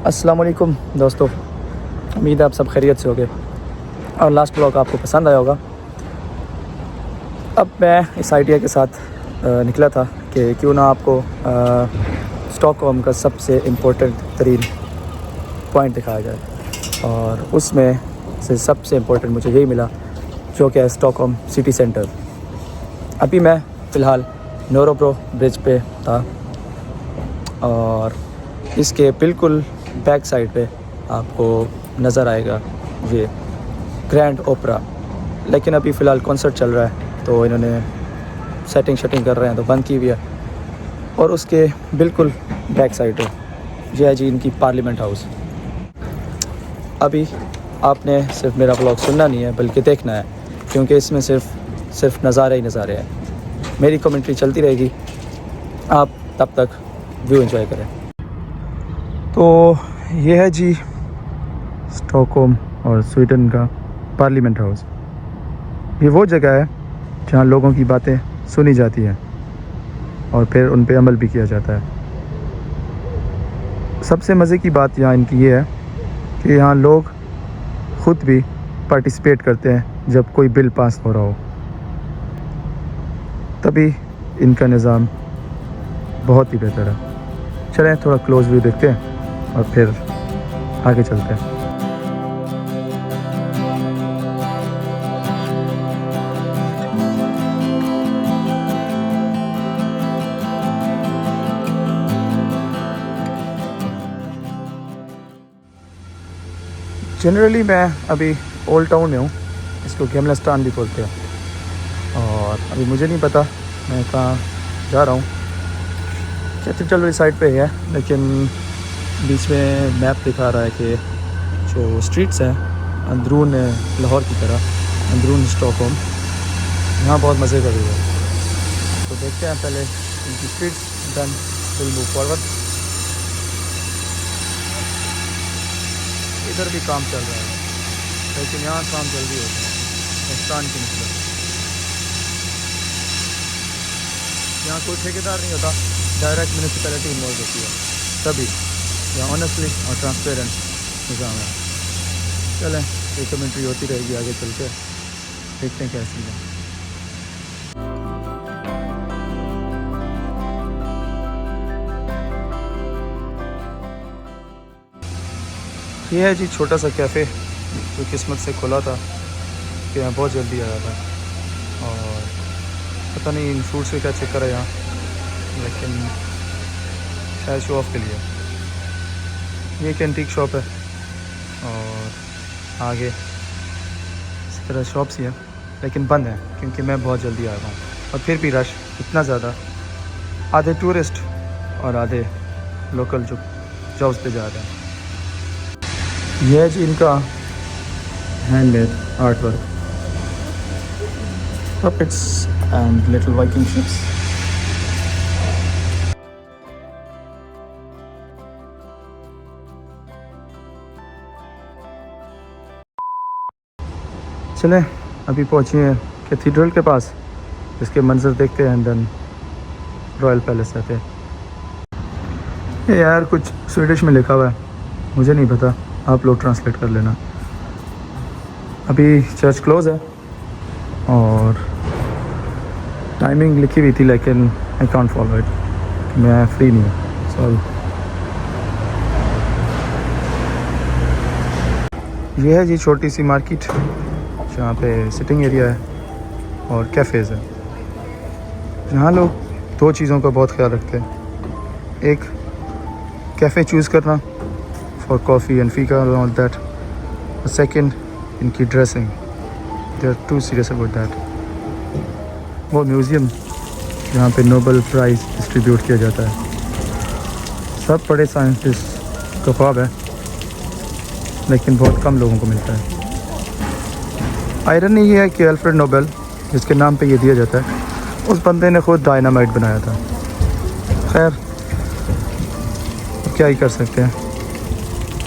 अस्सलाम वालेकुम दोस्तों, उम्मीद है आप सब खैरियत से होंगे और लास्ट ब्लॉग आपको पसंद आया होगा। अब मैं इस आइडिया के साथ निकला था कि क्यों ना आपको स्टॉकहोम का सबसे इम्पोर्टेंट तरीन पॉइंट दिखाया जाए, और उसमें से सबसे इम्पोर्टेंट मुझे यही मिला जो कि है स्टॉकहोम सिटी सेंटर। अभी मैं फ़िलहाल नोरोब्रो ब्रिज पे था और इसके बिल्कुल बैक साइड पे आपको नज़र आएगा ये ग्रैंड ओपरा, लेकिन अभी फ़िलहाल कॉन्सर्ट चल रहा है तो इन्होंने सेटिंग कर रहे हैं तो बंद की हुई है। और उसके बिल्कुल बैक साइड है ये है जी इनकी पार्लियामेंट हाउस। अभी आपने सिर्फ मेरा ब्लॉग सुनना नहीं है बल्कि देखना है, क्योंकि इसमें सिर्फ नज़ारे ही नज़ारे हैं। मेरी कमेंट्री चलती रहेगी, आप तब तक व्यू एंजॉय करें। तो ये है जी स्टॉकहोम और स्वीडन का पार्लियामेंट हाउस। ये वो जगह है जहाँ लोगों की बातें सुनी जाती हैं और फिर उन पे अमल भी किया जाता है। सबसे मज़े की बात यहाँ इनकी ये है कि यहाँ लोग ख़ुद भी पार्टिसिपेट करते हैं जब कोई बिल पास हो रहा हो, तभी इनका निज़ाम बहुत ही बेहतर है। चलें थोड़ा क्लोज व्यू देखते हैं और फिर आगे चलते हैं। जनरली मैं अभी ओल्ड टाउन में हूँ, इसको गेमलस्तान भी बोलते हैं, और अभी मुझे नहीं पता मैं कहाँ जा रहा हूँ। कैथेड्रल वाली साइड पे है, लेकिन बीच में मैप दिखा रहा है कि जो स्ट्रीट्स हैं अंदरून लाहौर की तरह, अंदरून स्टॉकहोम, यहाँ बहुत मज़े का व्यू है। तो देखते हैं पहले इनकी streets, then will move forward. इधर भी काम चल रहा है, लेकिन यहाँ काम जल्दी होता है पाकिस्तान की मतलब। यहाँ कोई ठेकेदार नहीं होता, डायरेक्ट म्यूनिसिपैलिटी इन्वॉल्व होती है, तभी यहाँ ऑनेस्टली और ट्रांसपेरेंट निज़ाम है। चलें ये कमेंट्री होती रहेगी, आगे चल के देखते हैं कैसी है। ये है जी छोटा सा कैफ़े जो किस्मत से खुला था कि यहाँ बहुत जल्दी आया था, और पता नहीं इन फ्रूट्स का क्या चक्कर है यहाँ, लेकिन शायद शो ऑफ के लिए। ये एक एंटीक शॉप है और आगे इस तरह शॉप्स ही हैं, लेकिन बंद हैं क्योंकि मैं बहुत जल्दी आया हूँ। और फिर भी रश इतना ज़्यादा, आधे टूरिस्ट और आधे लोकल जो जॉब्स पे जा रहे हैं। यह है जी इनका handmade art work, puppets and little Viking ships. चलें अभी पहुँचे हैं कैथेड्रल के पास, इसके मंजर देखते हैं, देन रॉयल पैलेस जाते हैं। ये यार कुछ स्वीडिश में लिखा हुआ है, मुझे नहीं पता, आप लोग ट्रांसलेट कर लेना। अभी चर्च क्लोज है और टाइमिंग लिखी हुई थी, लेकिन आई कांट फॉलो इट, मैं फ्री नहीं हूँ, सॉरी। ये है जी छोटी सी मार्केट जहाँ पे सिटिंग एरिया है और कैफ़ेज़ है, जहाँ लोग दो चीज़ों का बहुत ख्याल रखते हैं। एक कैफ़े चूज़ करना फॉर कॉफ़ी एंड फीका एंड ऑल दैट, और सेकंड इनकी dressing, they are too serious about that. वो म्यूज़ियम जहाँ पे नोबेल प्राइज़ डिस्ट्रीब्यूट किया जाता है, सब बड़े साइंटिस्ट का ख्वाब है, लेकिन बहुत कम लोगों को मिलता है। आयरनी ये है कि अल्फ्रेड नोबेल, जिसके नाम पे ये दिया जाता है, उस बंदे ने खुद डायनामाइट बनाया था। खैर क्या ही कर सकते हैं।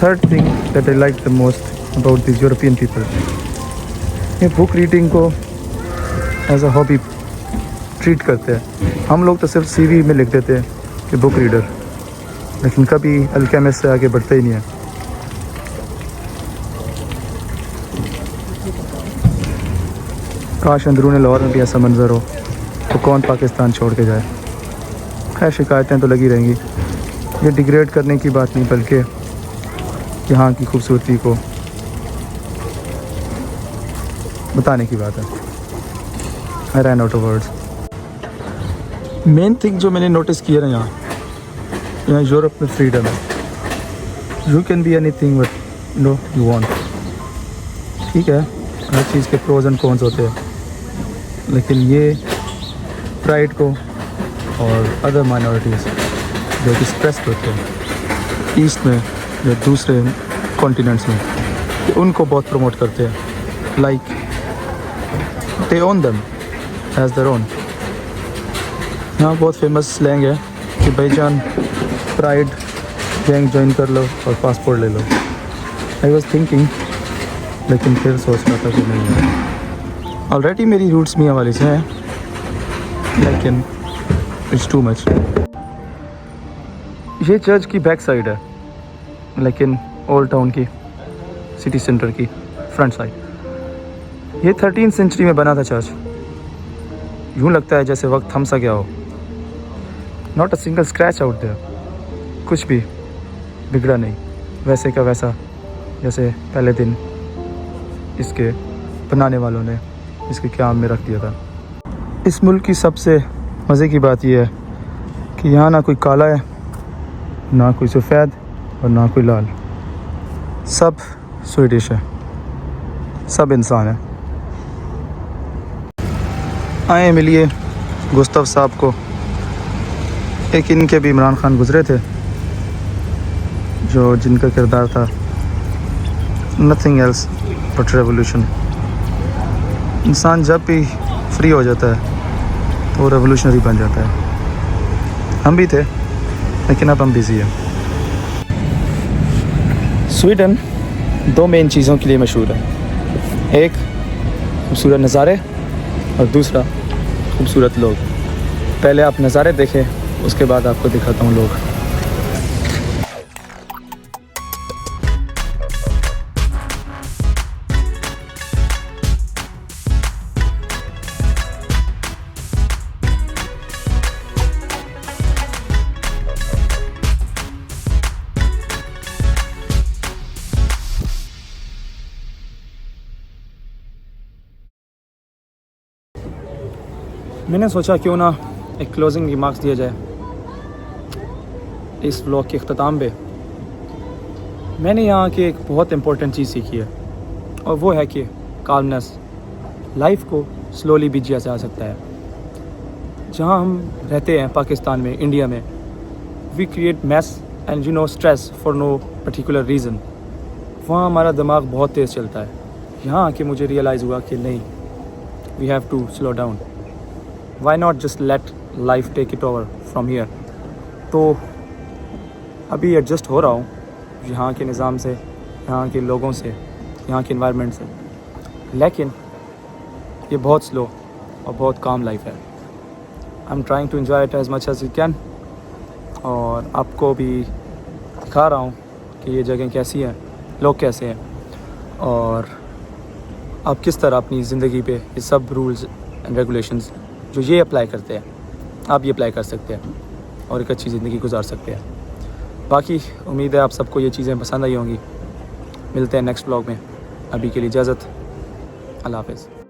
Third thing that I like the most about this European people, ये बुक रीडिंग को एज अ हॉबी ट्रीट करते हैं। हम लोग तो सिर्फ सीवी में लिख देते हैं कि बुक रीडर, लेकिन कभी अल्केमिस्ट से आगे बढ़ते ही नहीं है। काश अंदरूनी लाहौर में भी ऐसा मंजर हो तो कौन पाकिस्तान छोड़ के जाए। खैर शिकायतें तो लगी रहेंगी, ये डिग्रेड करने की बात नहीं बल्कि यहाँ की खूबसूरती को बताने की बात है। I ran out of words. Main thing जो मैंने नोटिस किया ना यहाँ यूरोप में फ्रीडम है। You can be anything but no you want. ठीक है, हर चीज़ के प्रोज एंड कॉन्स होते हैं, लेकिन ये प्राइड को और अदर माइनॉरिटीज़ जो कि स्ट्रेस्ड होते हैं ईस्ट में या दूसरे कॉन्टिनेंट्स में, कि उनको बहुत प्रमोट करते हैं। Like they own them as their own. यहाँ बहुत फेमस स्लैंग है कि भाईजान प्राइड गैंग ज्वाइन कर लो और पासपोर्ट ले लो। आई वॉज थिंकिंग, लेकिन फिर सोच रहा था कि नहीं, ऑलरेडी मेरी रूट्स मियाँ वाली से हैं, लेकिन इट्स टू मच। ये चर्च की बैक साइड है, लेकिन ओल्ड टाउन की सिटी सेंटर की फ्रंट साइड। ये 13th सेंचुरी में बना था चर्च। यूँ लगता है जैसे वक्त थम सा गया हो। Not a single scratch out there, कुछ भी बिगड़ा नहीं, वैसे का वैसा जैसे पहले दिन इसके बनाने वालों ने इसके क़याम में रख दिया था। इस मुल्क की सबसे मज़े की बात यह है कि यहाँ ना कोई काला है, ना कोई सफ़ेद और ना कोई लाल। सब स्वीडिश है, सब इंसान है। आए मिलिए गुस्तव साहब को। एक इनके भी इमरान खान गुज़रे थे, जो जिनका किरदार था नथिंग एल्स बट रेवोल्यूशन। इंसान जब भी फ्री हो जाता है तो वो रेवोल्यूशनरी बन जाता है। हम भी थे, लेकिन अब हम बिज़ी हैं। स्वीडन 2 मेन चीज़ों के लिए मशहूर है। एक खूबसूरत नज़ारे और दूसरा खूबसूरत लोग। पहले आप नज़ारे देखें, उसके बाद आपको दिखाता हूँ लोग। मैंने सोचा क्यों ना एक क्लोजिंग रिमार्क्स दिया जाए इस व्लॉग के अख्ताम पे। मैंने यहाँ की एक बहुत इम्पोर्टेंट चीज़ सीखी है, और वो है कि काल्मनेस। लाइफ को स्लोली भी जिया जा सकता है। जहाँ हम रहते हैं पाकिस्तान में, इंडिया में, we create mess and stress for no particular reason. वहाँ हमारा दिमाग बहुत तेज़ चलता है। यहाँ आके मुझे रियलाइज़ हुआ कि नहीं, we have to slow down. Why not just let life take it over from here. तो अभी एडजस्ट हो रहा हूँ यहाँ के निज़ाम से, यहाँ के लोगों से, यहाँ के इन्वायरमेंट से, लेकिन ये बहुत स्लो और बहुत काम लाइफ है। I am trying to enjoy it as much as you can, और आपको भी दिखा रहा हूँ कि ये जगह कैसी है, लोग कैसे हैं, और आप किस तरह अपनी ज़िंदगी पे ये सब रूल्स एंड रेगुलेशंस जो ये अप्लाई करते हैं, आप ये अप्लाई कर सकते हैं और एक अच्छी ज़िंदगी गुजार सकते हैं। बाकी उम्मीद है आप सबको ये चीज़ें पसंद आई होंगी। मिलते हैं नेक्स्ट व्लॉग में। अभी के लिए इजाज़त। अल्लाह हाफ़िज़।